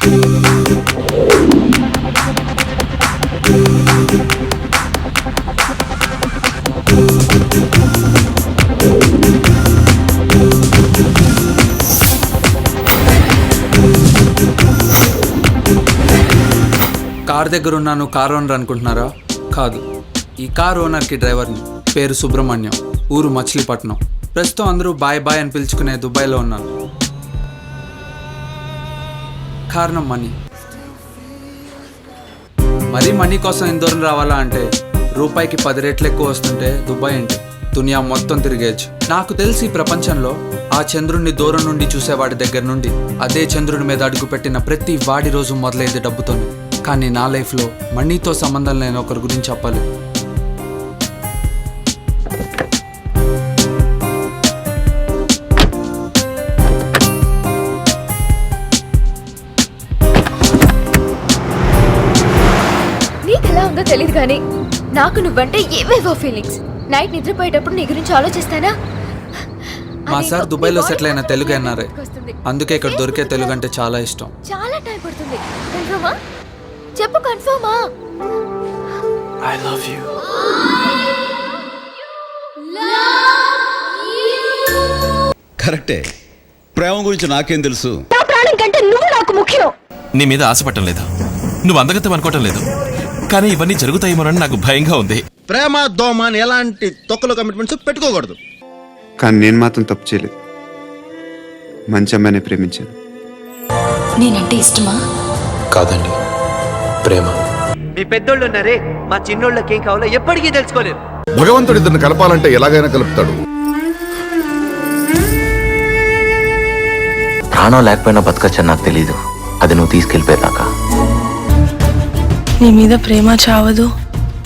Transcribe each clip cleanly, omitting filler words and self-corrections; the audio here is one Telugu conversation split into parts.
కార్ దగ్గర ఉన్నాను, కార్ ఓనర్ అనుకుంటున్నారా? కాదు, ఈ కార్ ఓనర్కి డ్రైవర్ని. పేరు సుబ్రహ్మణ్యం, ఊరు మచిలీపట్నం. ప్రస్తుతం అందరూ బాయ్ బాయ్ అని పిలుచుకునే దుబాయ్లో ఉన్నాను. కారణం మనీ. మరీ మనీ కోసం ఇంత దూరం రావాలా అంటే రూపాయికి 10 రెట్లు ఎక్కువ వస్తుంటే దుబాయ్ ఏంటి, దునియా మొత్తం తిరిగేయచ్చు. నాకు తెలిసి ప్రపంచంలో ఆ చంద్రుడిని దూరం నుండి చూసేవాడి దగ్గర నుండి అదే చంద్రుడి మీద అడుగుపెట్టిన ప్రతి వాడి రోజు మొదలైంది డబ్బుతోనే. కానీ నా లైఫ్లో మనీతో సంబంధం లేని ఒకరి గురించి చెప్పాలి. నీకెలా ఉందో తెలియదు కానీ నాకు నువ్వంటే ఏవేవో ఫీలింగ్స్. నైట్ నిద్రపోయేటప్పుడు నీ గురించి ఆలోచిస్తానా? మా సార్ దుబాయ్లో సెటిల్ అయిన తెలుగు ఎన్ఆర్ఐ, అందుకే ఇక్కడ దొరికే తెలుగు అంటే చాలా ఇష్టం. చాలా టైం పడుతుంది. కన్ఫర్మా? చెప్పు, కన్ఫర్మా? I love you. కరెక్టే. ప్రేమ గురించి నాకేం తెలుసు? నా ప్రాణం కంటే నువ్వు నాకు ముఖ్యం. నీ మీద ఆశపడటం లేదు, నువ్వు అందగతం అనుకోవటం లేదు, కానీ ఇవన్నీ జరుగుతాయేమోనని నాకు భయంగా ఉంది. ప్రేమ దోమ అని ఎలాంటి తొక్కలో కమిట్మెంట్స్ పెట్టుకోకూడదు. కానీ నేను మాత్రం తప్పు చేయలేదు. మంచి అమ్మాయిని ప్రేమించాను. నేనంటే ఇష్టమా? కాదండి, ప్రేమ. మీ పెద్దోళ్ళు ఉన్నారే, మా చిన్నోళ్ళకి ఏం కావాలో ఎప్పటికీ తెలుసుకోలేరు. భగవంతుడు ఇద్దరిని కలపాలంటే ఎలాగైనా కలుపుతాడు. ప్రాణం లేకపోయినా బతకచ్చని నాకు తెలీదు, అది నువ్వు తీసుకెళ్ళిపోయేదాకా. నీ మీద ప్రేమ చావదు,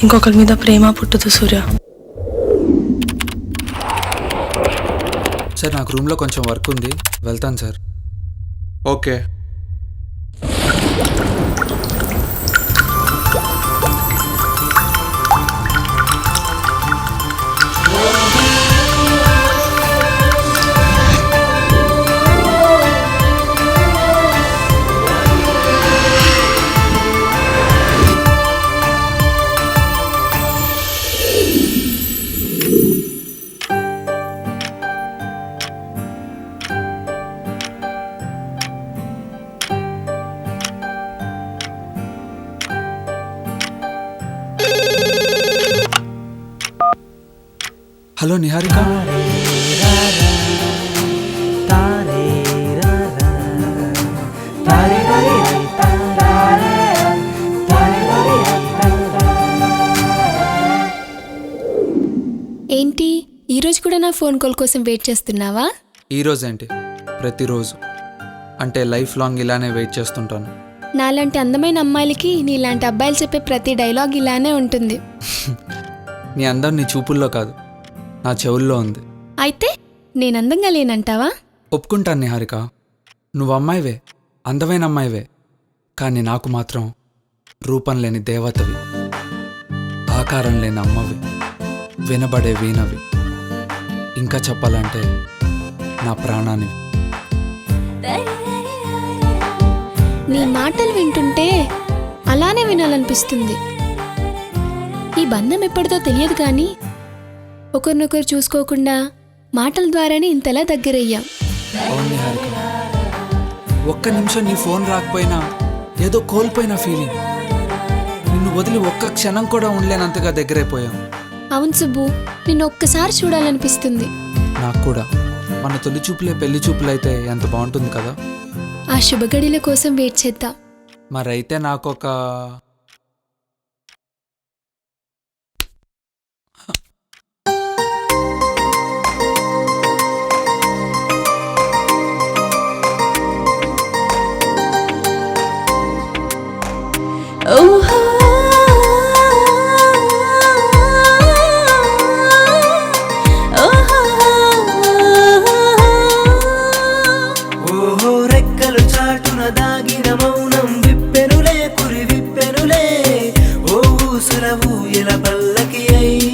ఇంకొకరి మీద ప్రేమ పుట్టదు సూర్య. సార్, నాకు రూమ్లో కొంచెం వర్క్ ఉంది, వెళ్తాను సార్. ఓకే. హలో నిహారిక. ఏంటి ఈరోజు కూడా నా ఫోన్ కాల్ కోసం వెయిట్ చేస్తున్నావా? ఈరోజు ఏంటి, ప్రతిరోజు. అంటే లైఫ్ లాంగ్ ఇలానే వెయిట్ చేస్తుంటాను. నాలాంటి అందమైన అమ్మాయిలకి నీలాంటి అబ్బాయిలు చెప్పే ప్రతి డైలాగ్ ఇలానే ఉంటుంది. నీ అందం నీ చూపుల్లో కాదు, నా చెవుల్లో ఉంది. అయితే నేను అందంగా లేనంటావా? ఒప్పుకుంటాను నిహారిక, నువ్వు అమ్మాయివే, అందమైన అమ్మాయివే. కానీ నాకు మాత్రం రూపం లేని దేవతవి, ఆకారం లేని అమ్మవి, వినబడే వీణవి, ఇంకా చెప్పాలంటే నా ప్రాణానివి. నీ మాటలు వింటుంటే అలానే వినాలనిపిస్తుంది. ఈ బంధం ఎప్పటిదో తెలియదు కానీ ఒకరినొకరు చూసుకోకుండా మాటల ద్వారానే ఇంతలా దగ్గరయ్యాం. అవును నిహారిక, ఒక్క నిమిషం నీ ఫోన్ రాకపోయినా ఏదో కోల్పోయిన ఫీలింగ్. నిన్ను వదిలి ఒక్క క్షణం కూడా ఉండలేనంతగా దగ్గరైపోయాం. అవును సుబ్బు, నిన్ను ఒక్కసారి చూడాలనిపిస్తుంది. నాకు కూడా. మన తొలి చూపులే పెళ్లి చూపులైతే ఎంత బాగుంటుంది కదా. ఆ శుభగడిల కోసం వెయిట్ చేద్దాం. మరైతే నాకొక రెక్కలు చాటున దాగిన మౌనం విప్పెనులే, కురి విప్పెనులే. ఓ ఊసులవు ఎలా పల్లకి అయి,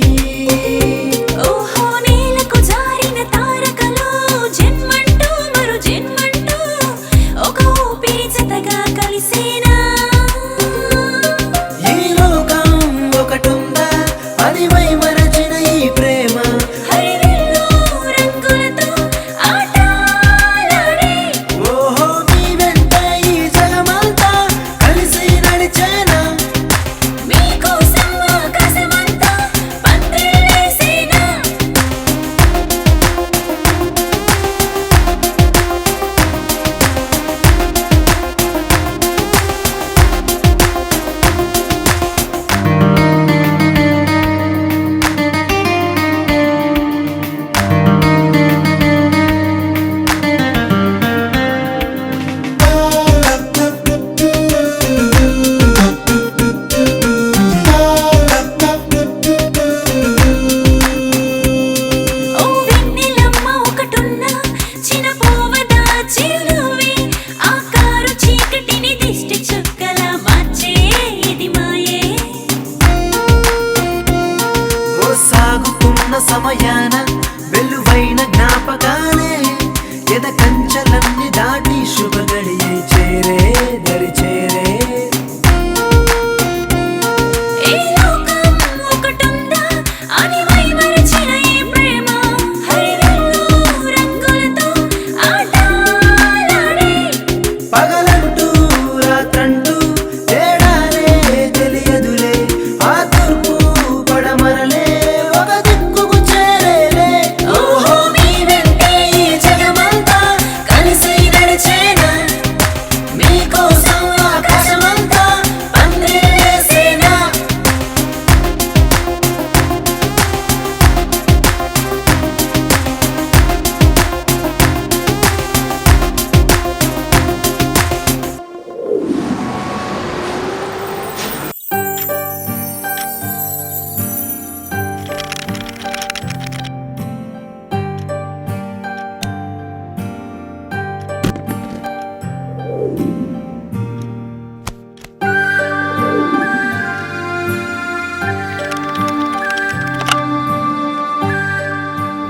ఓహో నేలకు జారిన తారకలో జన్మంటూ మరు జన్మంటూ ఒక ఊపిరి జతగా కలిసి కలిసేనా ఈ లోకం ఒకటుందా అది మై మరచిన ఈ ప్రేమ హరివిల్లు రంగులతో ఆటలాడే ఓహో మీ వెంట ఈ జగమంతా కలిసి నడిచేనా మీకోసం ఆకాశమంతా పందిరేసేనా ఓ వెన్నెలమ్మ ఒకటున్నా చిన్నపోవదా చిరునవ్వే ఆ కారు చీకటిని దిష్టి చుక్కలా మార్చే ఇది మాయే ఓ సాగుతున్న సమయాన వెలువైన జ్ఞాపకాలే ఎద కంచలన్నీ దాటి శుభ గడియే చేరే దరి చేరే ఏ లోకం ఒకటుందా అని మై మరచిన ఈ ప్రేమ హరివిల్లు రంగులతో ఆటలాడే పగలంటూ రాత్రంటూ తేడాలే తెలియదులే ఆ తూర్పు పడమరలే ఒక దిక్కుకు చేరేలే ఓహో మీ వెంటే ఈ జగమంతా కలిసి నడిచేనా మీకోసం ఆకాశమంతా పందిరేసేనా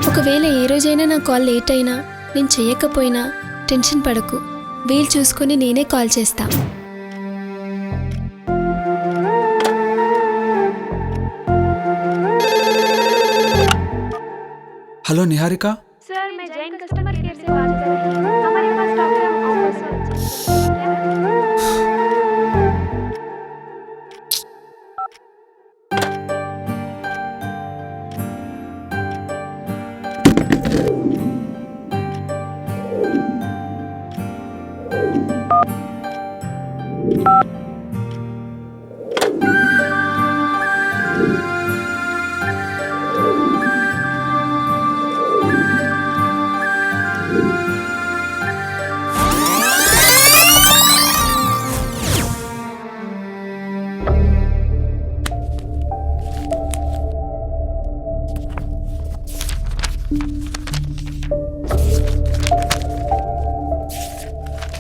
ఒకవేళ ఏ రోజైనా నా కాల్ లేట్ అయినా నేను చెయ్యకపోయినా టెన్షన్ పడకు, వీలు చూసుకొని నేనే కాల్ చేస్తా. హలో నిహారిక, सर मैं जैन कस्टमर केयर से बात कर रही हूँ. हमारे पास टॉप टाइम ऑफर्स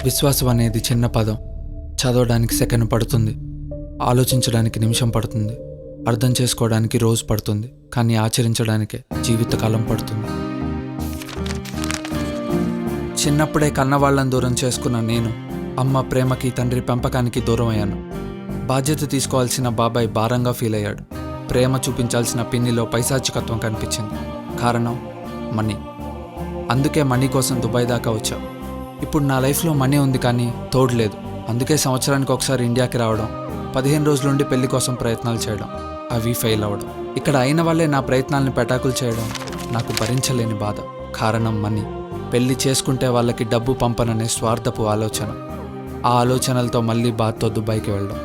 విశ్వాసం అనేది చిన్న పదం. చదవడానికి సెకండ్ పడుతుంది, ఆలోచించడానికి నిమిషం పడుతుంది, అర్థం చేసుకోవడానికి రోజు పడుతుంది, కానీ ఆచరించడానికే జీవితకాలం పడుతుంది. చిన్నప్పుడే కన్నవాళ్ళని దూరం చేసుకున్న నేను అమ్మ ప్రేమకి, తండ్రి పెంపకానికి దూరం అయ్యాను. బాధ్యత తీసుకోవాల్సిన బాబాయ్ భారంగా ఫీల్ అయ్యాడు. ప్రేమ చూపించాల్సిన పిన్నిలో పైశాచికత్వం కనిపించింది. కారణం మనీ. అందుకే మనీ కోసం దుబాయ్ దాకా వచ్చా. ఇప్పుడు నా లైఫ్లో మనీ ఉంది, కానీ తోడలేదు. అందుకే సంవత్సరానికి ఒకసారి ఇండియాకి రావడం, 15 రోజులుండి పెళ్లి కోసం ప్రయత్నాలు చేయడం, అవి ఫెయిల్ అవ్వడం. ఇక్కడ అయిన వాళ్ళే నా ప్రయత్నాలను పెటాకులు చేయడం నాకు భరించలేని బాధ. కారణం మనీ. పెళ్లి చేసుకుంటే వాళ్ళకి డబ్బు పంపననే స్వార్థపు ఆలోచన. ఆ ఆలోచనలతో మళ్ళీ బాధతో దుబాయ్కి వెళ్ళడం.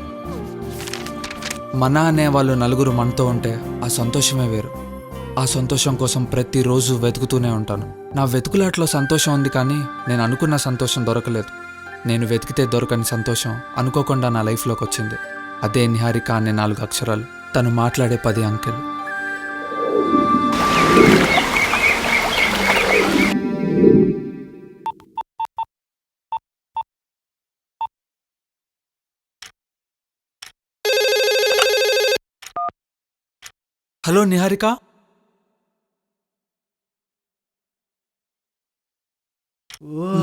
మన అనే వాళ్ళు నలుగురు మనతో ఉంటే ఆ సంతోషమే వేరు. ఆ సంతోషం కోసం ప్రతిరోజు వెతుకుతూనే ఉంటాను. నా వెతుకులాట్లో సంతోషం ఉంది, కానీ నేను అనుకున్న సంతోషం దొరకలేదు. నేను వెతికితే దొరకని సంతోషం అనుకోకుండా నా లైఫ్లోకి వచ్చింది. అదే నిహారిక అనే 4 అక్షరాలు, తను మాట్లాడే 10 అంకెలు. హలో నిహారిక,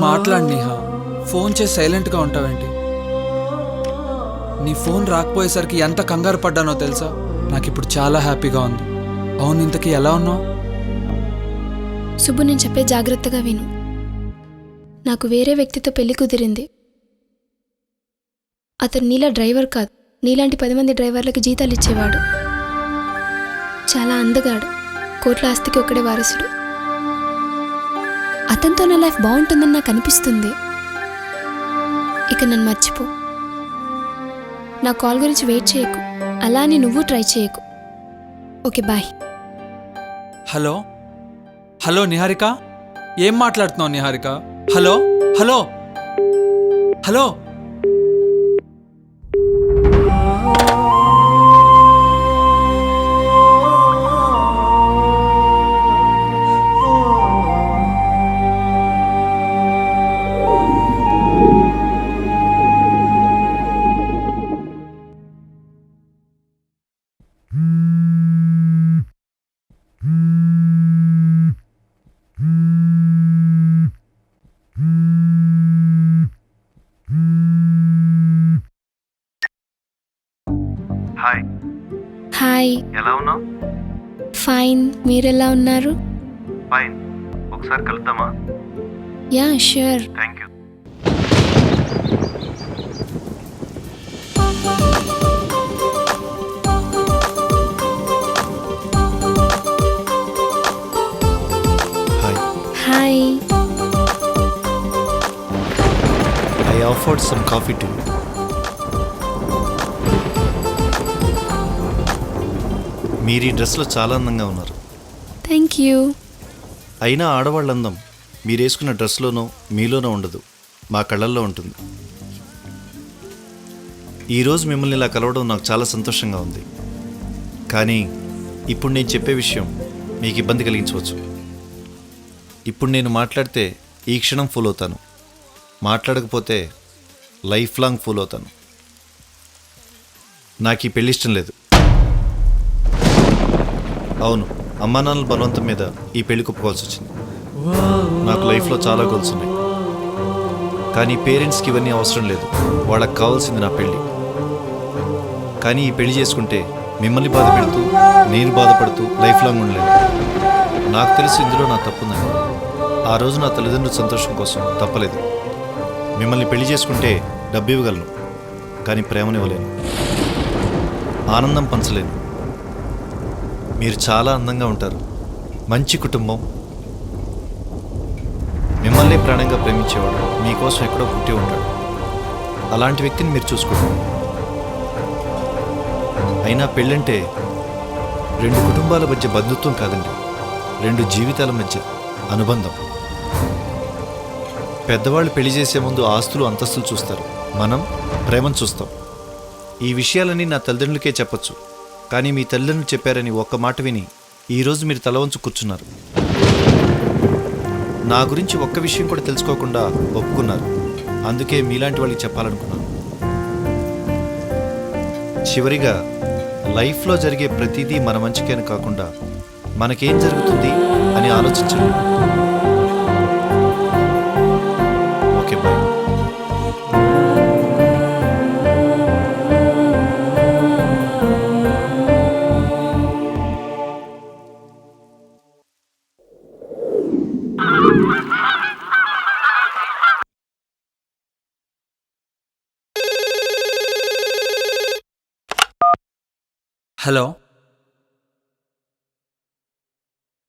మాట్లాడు నిహా. ఫోన్ చేసి సైలెంట్గా ఉంటావేంటి? నీ ఫోన్ రాకపోయేసరికి ఎంత కంగారు పడ్డానో తెలుసా? నాకు ఇప్పుడు చాలా హ్యాపీగా ఉంది. అవును, ఇంతకీ ఎలా ఉన్నావు? సుబ్బు, నేను చెప్పే జాగ్రత్తగా విను. నాకు వేరే వ్యక్తితో పెళ్లి కుదిరింది. అతను నీలా డ్రైవర్ కాదు, నీలాంటి 10 మంది డ్రైవర్లకి జీతాలు ఇచ్చేవాడు. చాలా అందగాడు, కోట్ల ఆస్తికి ఒక్కడే వారసుడు. అతనితో నా లైఫ్ బాగుంటుందని నాకు అనిపిస్తుంది. ఇక నన్ను మర్చిపో. నా కాల్ గురించి వెయిట్ చేయకు, అలా అని నువ్వు ట్రై చేయకు. Okay, bye. Hello hello Niharika, ఏం మాట్లాడుతున్నావు Niharika? Hello hello hello. Hi, hi. ఎలా ఉన్నావు? ఫైన్, మీరెలా ఉన్నారు? ఫైన్. ఒకసారి కలుద్దామా? Yeah, sure. Thank you. Hi. I offered some coffee to you. మీరు ఈ డ్రెస్లో చాలా అందంగా ఉన్నారు. Thank you. అయినా ఆడవాళ్ళ అందం మీరు వేసుకున్న డ్రెస్లోనో మీలోనో ఉండదు, మా కళ్ళల్లో ఉంటుంది. ఈరోజు మిమ్మల్ని ఇలా కలవడం నాకు చాలా సంతోషంగా ఉంది. కానీ ఇప్పుడు నేను చెప్పే విషయం మీకు ఇబ్బంది కలిగించవచ్చు. ఇప్పుడు నేను మాట్లాడితే ఈ క్షణం ఫూల్ అవుతాను, మాట్లాడకపోతే లైఫ్ లాంగ్ ఫూల్ అవుతాను. నాకు ఈ పెళ్ళి ఇష్టం లేదు. అవును, అమ్మా నాన్నల బలవంతం మీద ఈ పెళ్లి ఒప్పుకోవాల్సి వచ్చింది. నాకు లైఫ్లో చాలా గోల్స్ ఉన్నాయి, కానీ పేరెంట్స్కి ఇవన్నీ అవసరం లేదు. వాళ్ళకి కావాల్సింది నా పెళ్ళి. కానీ ఈ పెళ్లి చేసుకుంటే మిమ్మల్ని బాధ పెడుతూ నేను బాధపడుతూ లైఫ్ లాంగ్ ఉండలేను. నాకు తెలిసి ఇందులో నా తప్పుందని. ఆ రోజు నా తల్లిదండ్రుల సంతోషం కోసం తప్పలేదు. మిమ్మల్ని పెళ్లి చేసుకుంటే డబ్బు ఇవ్వగలను, కానీ ప్రేమనివ్వలేను, ఆనందం పంచలేను. మీరు చాలా అందంగా ఉంటారు, మంచి కుటుంబం, మిమ్మల్ని ప్రాణంగా ప్రేమించేవాడు మీకోసం ఎక్కడో పుట్టి ఉంటాడు. అలాంటి వ్యక్తిని మీరు చూసుకుంటారు. అయినా పెళ్ళంటే 2 కుటుంబాల మధ్య బంధుత్వం కాదండి, 2 జీవితాల మధ్య అనుబంధం. పెద్దవాళ్ళు పెళ్లి చేసే ముందు ఆస్తులు అంతస్తులు చూస్తారు, మనం ప్రేమను చూస్తాం. ఈ విషయాలన్నీ నా తల్లిదండ్రులకే చెప్పొచ్చు, కానీ మీ తల్లిదండ్రులు చెప్పారని ఒక్క మాట విని ఈరోజు మీరు తల వంచు కూర్చున్నారు. నా గురించి ఒక్క విషయం కూడా తెలుసుకోకుండా ఒప్పుకున్నారు. అందుకే మీలాంటి వాళ్ళకి చెప్పాలనుకున్నాను. చివరిగా లైఫ్లో జరిగే ప్రతిదీ మన మంచికైనా కాకుండా మనకేం జరుగుతుంది అని ఆలోచించండి. Okay, bye. హలో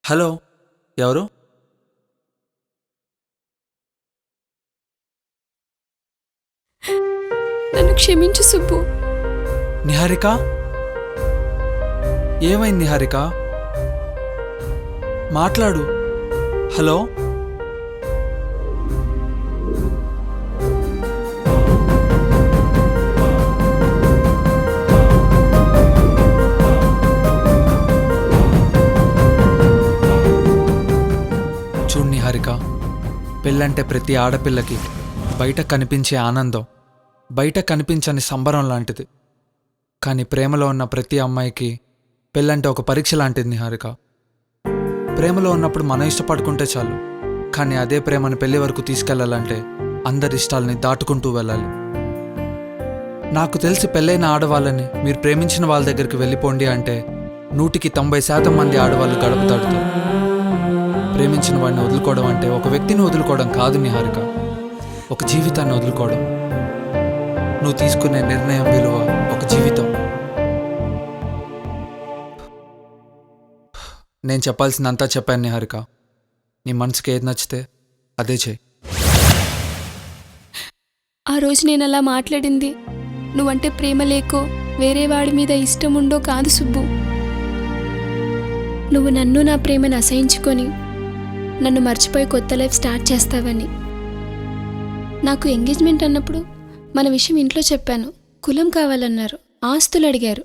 హలో, ఎవరు? నన్ను క్షమించు సుబ్బు. నిహారిక, ఏమైంది నిహారిక? మాట్లాడు. హలో. చూడు నిహారిక, పెళ్ళంటే ప్రతి ఆడపిల్లకి బయట కనిపించే ఆనందం, బయట కనిపించని సంబరం లాంటిది. కానీ ప్రేమలో ఉన్న ప్రతి అమ్మాయికి పెళ్ళంటే ఒక పరీక్ష లాంటిది నిహారిక. ప్రేమలో ఉన్నప్పుడు మనం ఇష్టపడుకుంటే చాలు, కానీ అదే ప్రేమను పెళ్లి వరకు తీసుకెళ్లాలంటే అందరి ఇష్టాలని దాటుకుంటూ వెళ్ళాలి. నాకు తెలిసి పెళ్ళైన ఆడవాళ్ళని మీరు ప్రేమించిన వాళ్ళ దగ్గరికి వెళ్ళిపోండి అంటే 100% మంది ఆడవాళ్ళు గడప దాటుతారు. ప్రేమించిన వాడిని వదులుకోవడం అంటే ఒక వ్యక్తిని వదులుకోవడం కాదు నిహారిక, ఒక జీవితాన్ని వదులుకోవడం. నువ్వు తీసుకునే నిర్ణయం విలువ ఒక జీవితం. నేను చెప్పాల్సిందంతా చెప్పాను నిహారిక. నీ మనసుకి ఏది నచ్చితే అదే చేయి. ఆ రోజు నేను అలా మాట్లాడింది నువ్వంటే ప్రేమ లేకో వేరే వాడి మీద ఇష్టం ఉండో కాదు సుబ్బు. నువ్వు నన్ను నా ప్రేమను అసహించుకొని నన్ను మర్చిపోయి కొత్త లైఫ్ స్టార్ట్ చేస్తావని. నాకు ఎంగేజ్మెంట్ అన్నప్పుడు మన విషయం ఇంట్లో చెప్పాను. కులం కావాలన్నారు, ఆస్తులు అడిగారు.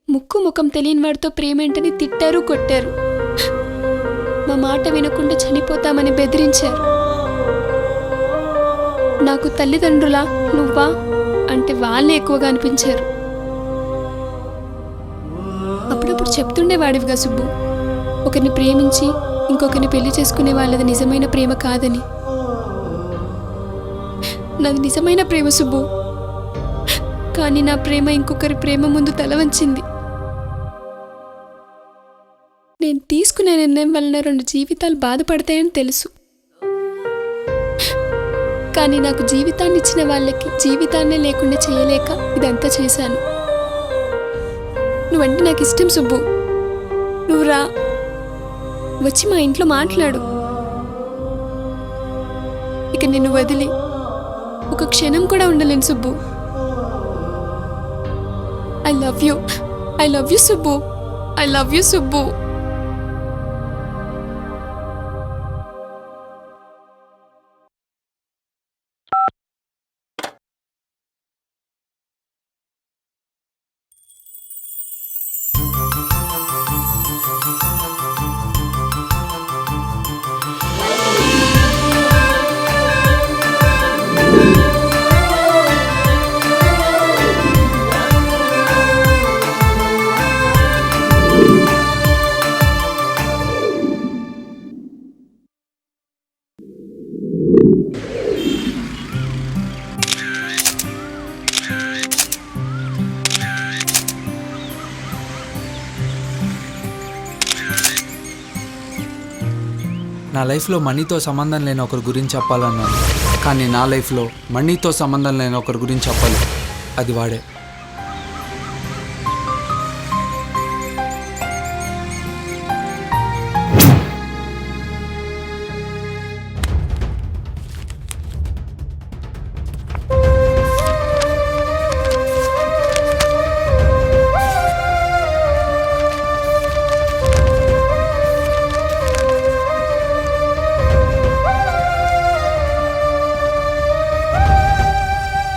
ముక్కు ముఖం తెలియని వాడితో ప్రేమేంటని తిట్టారు, కొట్టారు. మా మాట వినకుండా చనిపోతామని బెదిరించారు. నాకు తల్లిదండ్రులా నువ్వా అంటే వాళ్ళే ఎక్కువగా అనిపించారు. అప్పుడప్పుడు చెప్తుండేవాడివిగా సుబ్బు, ఒకరిని ప్రేమించి ఇంకొకరిని పెళ్లి చేసుకునే వాళ్ళది నిజమైన ప్రేమ కాదని. నాది నిజమైన ప్రేమ సుబ్బు, కానీ నా ప్రేమ ఇంకొకరి ప్రేమ ముందు తల వంచింది. నేను తీసుకునే నిర్ణయం వలన 2 జీవితాలు బాధపడతాయని తెలుసు. కానీ నాకు జీవితాన్ని ఇచ్చిన వాళ్ళకి జీవితాన్నే లేకుండా చేయలేక ఇదంతా చేశాను. నువ్వంటే నాకు ఇష్టం సుబ్బు. నువ్వు రా, వచ్చి మా ఇంట్లో మాట్లాడు. ఇక నిన్ను వదిలి ఒక క్షణం కూడా ఉండలేను Subbu. I love you, I love you Subbu, I love you Subbu. నా లైఫ్లో మనీతో సంబంధం లేని ఒకరి గురించి చెప్పాలన్నాను, కానీ నా లైఫ్లో మనీతో సంబంధం లేని ఒకరి గురించి చెప్పాలి. అది వాడే.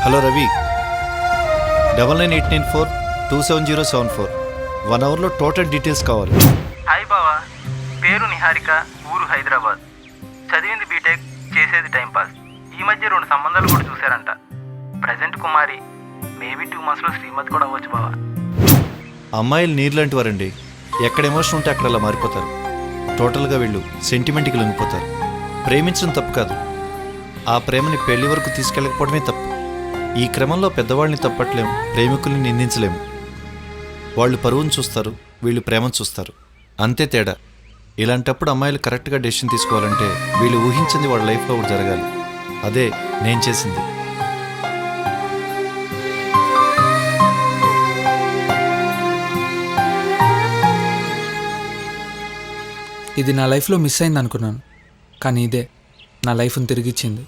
హలో రవి, 9989427074. 1 అవర్లో టోటల్ డీటెయిల్స్ కావాలి. హాయ్ బావా, పేరు నిహారిక, ఊరు హైదరాబాద్. చదివింది బీటెక్, చేసేది టైంపాస్. ఈ మధ్య 2 సంబంధాలు కూడా చూశారంట. ప్రజెంట్ కుమారి, మేబీ 2 monthsలో శ్రీమతి కూడా అవ్వచ్చు బావా. అమ్మాయిలు నీరు లాంటి వారండి. ఎక్కడ ఎమోషన్ ఉంటే అక్కడ అలా మారిపోతారు. టోటల్గా వీళ్ళు సెంటిమెంట్కి లొంగిపోతారు. ప్రేమించడం తప్పు కాదు, ఆ ప్రేమని పెళ్లి వరకు తీసుకెళ్ళకపోవడమే తప్పు. ఈ క్రమంలో పెద్దవాళ్ళని తప్పట్లేము, ప్రేమికుల్ని నిందించలేము. వాళ్ళు పరువును చూస్తారు, వీళ్ళు ప్రేమను చూస్తారు, అంతే తేడా. ఇలాంటప్పుడు అమ్మాయిలు కరెక్ట్గా డెసిషన్ తీసుకోవాలంటే వీళ్ళు ఊహించింది వాళ్ళ లైఫ్లో ఒకటి జరగాలి. అదే నేను చేసింది. ఇది నా లైఫ్లో మిస్ అయింది అనుకున్నాను, కానీ ఇదే నా లైఫ్ని తిరిగిచ్చింది.